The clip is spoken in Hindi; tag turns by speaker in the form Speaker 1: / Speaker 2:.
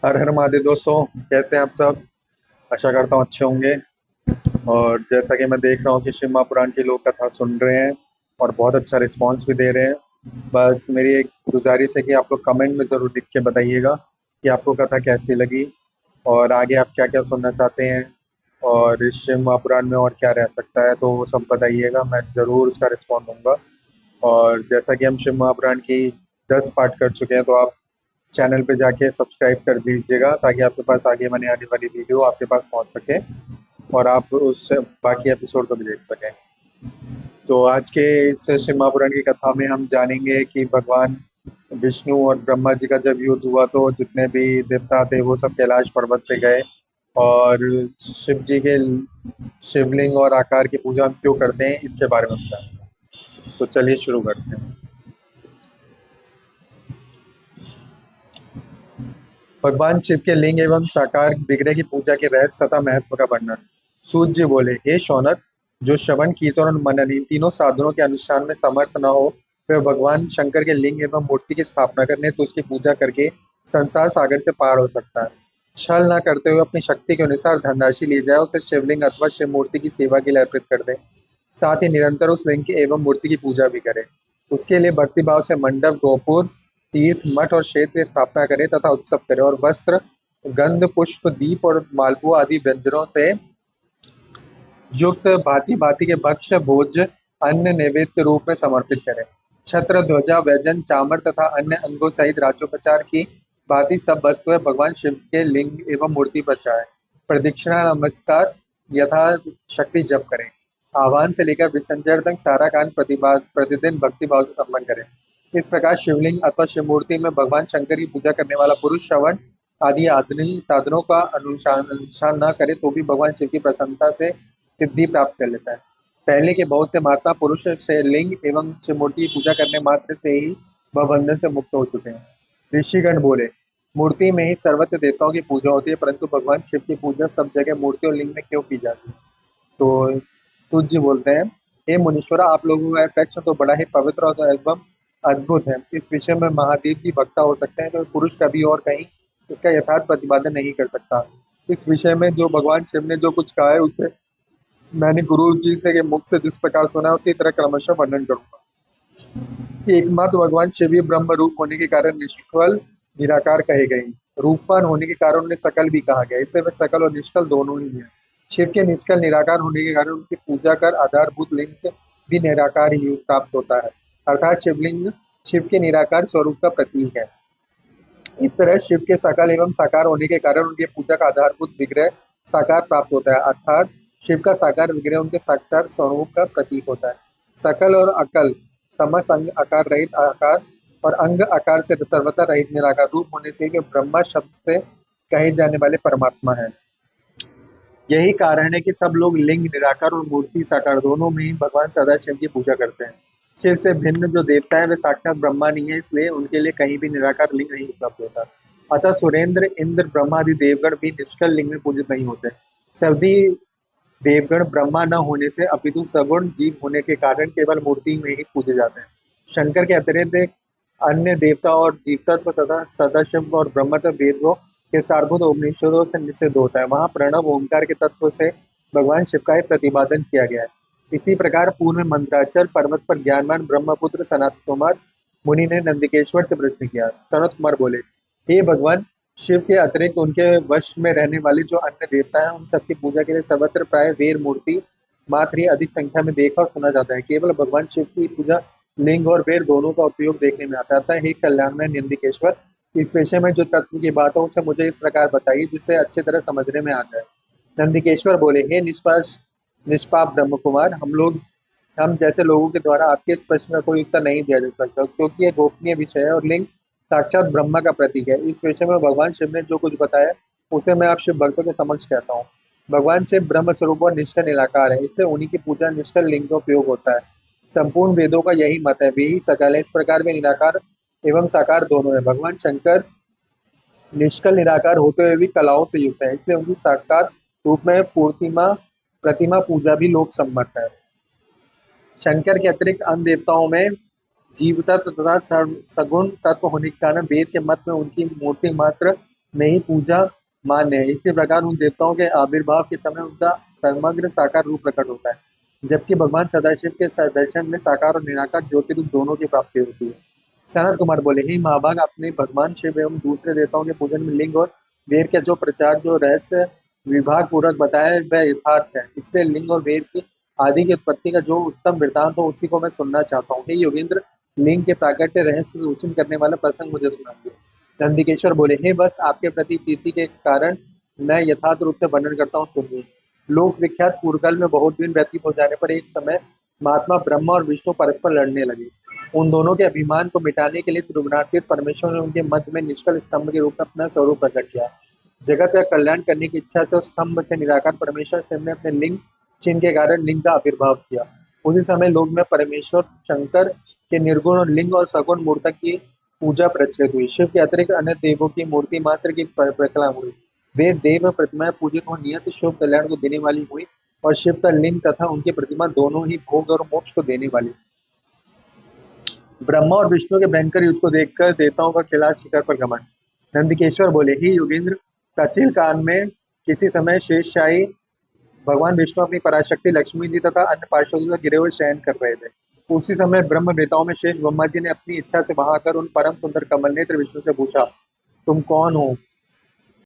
Speaker 1: हर हर महादेव दोस्तों, कैसे हैं आप सब। आशा करता हूँ अच्छे होंगे। और जैसा कि मैं देख रहा हूँ कि शिव महापुराण की लोग कथा सुन रहे हैं और बहुत अच्छा रिस्पांस भी दे रहे हैं। बस मेरी एक गुजारिश है कि आप लोग कमेंट में ज़रूर लिख के बताइएगा कि आपको कथा कैसी लगी और आगे आप क्या क्या सुनना चाहते हैं और इस शिव महापुराण में और क्या रह सकता है, तो वो सब बताइएगा, मैं ज़रूर उसका रिस्पॉन्स दूंगा। और जैसा कि हम शिव महापुराण की 10 पार्ट कर चुके हैं, तो आप चैनल पे जाके सब्सक्राइब कर दीजिएगा ताकि आपके पास आगे आने वाली वीडियो आपके पास पहुंच सके और आप उस बाकी एपिसोड को भी देख सकें। तो आज के इस शिव पुराण की कथा में हम जानेंगे कि भगवान विष्णु और ब्रह्मा जी का जब युद्ध हुआ तो जितने भी देवता थे वो सब कैलाश पर्वत पे गए और शिव जी के शिवलिंग और आकार की पूजा हम क्यों करते हैं इसके बारे में बताएं। तो चलिए शुरू करते हैं। भगवान शिव के लिंग एवं साकार विग्रह की पूजा के रहस्य तथा महत्व का वर्णन। सूत जी बोले, हे शौनक, जो श्रवण कीर्तन और मनन इन तीनों साधनों के अनुष्ठान में समर्थ न हो, वह भगवान शंकर के लिंग एवं मूर्ति की स्थापना करने तो उसकी पूजा करके संसार सागर से पार हो सकता है। छल न करते हुए अपनी शक्ति के अनुसार धनराशि ली जाए, उसे शिवलिंग अथवा शिव मूर्ति की सेवा के लिए अर्पित कर दे। साथ ही निरंतर उस लिंग की एवं मूर्ति की पूजा भी करे। उसके लिए भक्ति भाव से मंडप, गोपुर, तीर्थ, मठ और क्षेत्र की स्थापना करे तथा उत्सव करे और वस्त्र, गंध, पुष्प, दीप और मालपुआ आदि व्यंजनों से युक्त भांति भांति के भक्ष्य भोज्य अन्न नैवेद्य रूप में समर्पित करें। छत्र, ध्वजा, व्यजन, चामर तथा अन्य अंगों सहित राज्योपचार की भांति सब वस्तुएं भगवान शिव के लिंग एवं मूर्ति पर चाहे। प्रदक्षिणा नमस्कार यथा शक्ति जप करें। आह्वान से लेकर विसर्जन तक सारा कान प्रतिदिन भक्ति भाव से संपन्न करें। इस प्रकार शिवलिंग अथवा शिव मूर्ति में भगवान शंकर की पूजा करने वाला पुरुष श्रवण आदि आधुनिक साधनों का अनुष्ठान न करे तो भी भगवान शिव की प्रसन्नता से सिद्धि प्राप्त कर लेता है। पहले के बहुत से महात्मा पुरुष से लिंग एवं शिव मूर्ति की पूजा करने मात्र से ही वह बंधन से मुक्त हो चुके हैं। ऋषिगण बोले, मूर्ति में ही सर्वत्र देवताओं की पूजा होती है, परंतु भगवान शिव की पूजा सब जगह मूर्ति और लिंग में क्यों की जाती है। तो सूत जी बोलते हैं, हे मुनीश्वरा, आप लोगों का प्रश्न तो बड़ा ही पवित्र और एवं अद्भुत है। इस विषय में महादेव की वक्ता हो सकते हैं, तो पुरुष कभी और कहीं इसका यथार्थ प्रतिपादन नहीं कर सकता। इस विषय में जो भगवान शिव ने जो कुछ कहा है उसे मैंने गुरु जी से के मुख से जिस प्रकार सुना है उसी तरह क्रमशः वर्णन करूंगा। एकमात्र भगवान शिव ही ब्रह्म रूप होने के कारण निष्कल निराकार कहे गए। रूपवान होने के कारण उन्हें सकल भी कहा गया, इसलिए वे सकल और निष्कल दोनों ही हैं। शिव के निष्कल निराकार होने के कारण उनकी पूजा कर आधारभूत लिंग भी निराकार ही प्राप्त होता है, अर्थात शिवलिंग शिव के निराकार स्वरूप का प्रतीक है। इस तरह शिव के सकल एवं साकार होने के कारण उनकी पूजा का आधारभूत विग्रह साकार प्राप्त होता है, अर्थात शिव का साकार विग्रह उनके साकार स्वरूप का प्रतीक होता है। सकल और अकल, समस्त अंग आकार रहित आकार और अंग आकार से सर्वथा रहित निराकार रूप होने से वे ब्रह्मा शब्द से कहे जाने वाले परमात्मा है। यही कारण है कि सब लोग लिंग निराकार और मूर्ति साकार दोनों में ही भगवान सदाशिव की पूजा करते हैं। शिव से भिन्न जो देवता है वे साक्षात ब्रह्मा नहीं है, इसलिए उनके लिए कहीं भी निराकार लिंग नहीं उपलब्ध होता। अतः सुरेंद्र, इंद्र, ब्रह्मा आदि देवगण भी निष्कल लिंग में पूजित नहीं होते। सभी देवगण ब्रह्मा न होने से अपितु सगुण जीव होने के कारण केवल मूर्ति में ही पूजे जाते हैं। शंकर के अतिरिक्त अन्य देवता और जीवतत्व तथा सदाशिव और ब्रह्मत्व वेदों के सारभूत उपनिषदों से निषिद्ध होता है। वहाँ प्रणव ओंकार के तत्व से भगवान शिव का ही प्रतिपादन किया गया है। इसी प्रकार पूर्व में मंत्राचल पर्वत पर ज्ञानवान ब्रह्मपुत्र सनत कुमार मुनि ने नंदिकेश्वर से प्रश्न किया। सनत कुमार बोले, हे भगवान, शिव के अतिरिक्त उनके वश में रहने वाले जो अन्य देवता हैं उन सबकी पूजा के लिए सर्वत्र प्राय वीर मूर्ति मात्र ही अधिक संख्या में देखा और सुना जाता है। केवल भगवान शिव की पूजा लिंग और वेद दोनों का उपयोग देखने में आता है। हे कल्याणमय नंदिकेश्वर, इस विषय में जो तत्व की बात हो उसे मुझे इस प्रकार बताइए जिससे अच्छी तरह समझने में आ जाए। नंदिकेश्वर बोले, हे निष्पास निष्पाप ब्रह्म कुमार, हम जैसे लोगों के द्वारा आपके इस प्रश्न का कोई उत्तर नहीं दिया जा सकता, क्योंकि यह गोपनीय विषय है और लिंग साक्षात ब्रह्मा का प्रतीक है। इस विषय में भगवान शिव ने जो कुछ बताया उसे मैं आप शिव भक्तों के समक्ष कहता हूँ। भगवान शिव ब्रह्म स्वरूप और निष्ठा निराकार है, इसलिए उन्हीं की पूजा निष्ठल लिंग का उपयोग होता है। संपूर्ण वेदों का यही मत है, वे ही सकल है। इस प्रकार वे निराकार एवं साकार दोनों है। भगवान शंकर निष्कल निराकार होते हुए भी कलाओं से युक्त है, इसलिए उनकी साकार रूप में पूर्तिमा प्रतिमा पूजा भी लोक सम्मत है। शंकर के अतिरिक्त अन्य देवताओं में जीव तत्व तथा सगुण तत्व होने के कारण वेद के मत में उनकी मूर्ति मात्र में ही पूजा मान्य है। इसी प्रकार उन देवताओं के आविर्भाव के समय उनका समग्र साकार रूप प्रकट होता है, जबकि भगवान सदाशिव के दर्शन में साकार और निराकार ज्योति रूप दोनों की प्राप्ति होती है। सनत कुमार बोले, ही महाभाग, अपने भगवान शिव एवं दूसरे देवताओं के पूजन में लिंग और वेर के जो प्रचार, जो रहस्य विभाग पूर्वक बताया, वह यथार्थ है। इसलिए लिंग और वेर की आदि की उत्पत्ति का जो उत्तम वृतांत हो, उसी को मैं सुनना चाहता हूँ। हे योगेंद्र, लिंग के प्राकट्य रहस्य सूचन करने वाला प्रसंग मुझे सुनाइए। नंदिकेश्वर बोले, हे बस, आपके प्रति प्रीति के कारण मैं यथार्थ रूप से वर्णन करता हूँ, सुनिए। लोक विख्यात पूर्वकाल में बहुत दिन व्यतीत हो जाने पर एक समय महात्मा ब्रह्मा और विष्णु परस्पर लड़ने लगे। उन दोनों के अभिमान को मिटाने के लिए त्रिगुणातीत परमेश्वर ने उनके मध्य में निष्कल स्तंभ के रूप में अपना स्वरूप प्रकट किया। जगत का कल्याण करने की इच्छा से उस स्तंभ से निराकार परमेश्वर शिव ने अपने लिंग चिन्ह के कारण लिंग का आविर्भाव किया। उसी समय लोक में परमेश्वर शंकर के निर्गुण और लिंग और सगुण मूर्तक की पूजा प्रचलित हुई। शिव के अतिरिक्त अन्य देवों की मूर्ति मात्र की प्रकला हुई। वे देव प्रतिमाएं पूजित और नियत शुभ कल्याण को देने वाली हुई, और शिव का लिंग तथा उनकी प्रतिमा दोनों ही भोग और मोक्ष को देने वाली। ब्रह्मा और विष्णु के भयंकर युद्ध को देखकर देवताओं का कैलाश शिखर पर घमंड। नंदिकेश्वर बोले, ही योगेंद्र, प्राचीन काल में किसी समय शेषशाही भगवान विष्णु अपनी पराशक्ति लक्ष्मी जी तथा अन्य पार्षदों से घिरे हुए शयन कर रहे थे। उसी समय ब्रह्म वेताओं में शेष ब्रह्मा जी ने अपनी इच्छा से वहां आकर उन परम सुंदर कमल नेत्र विष्णु से पूछा, तुम कौन हो?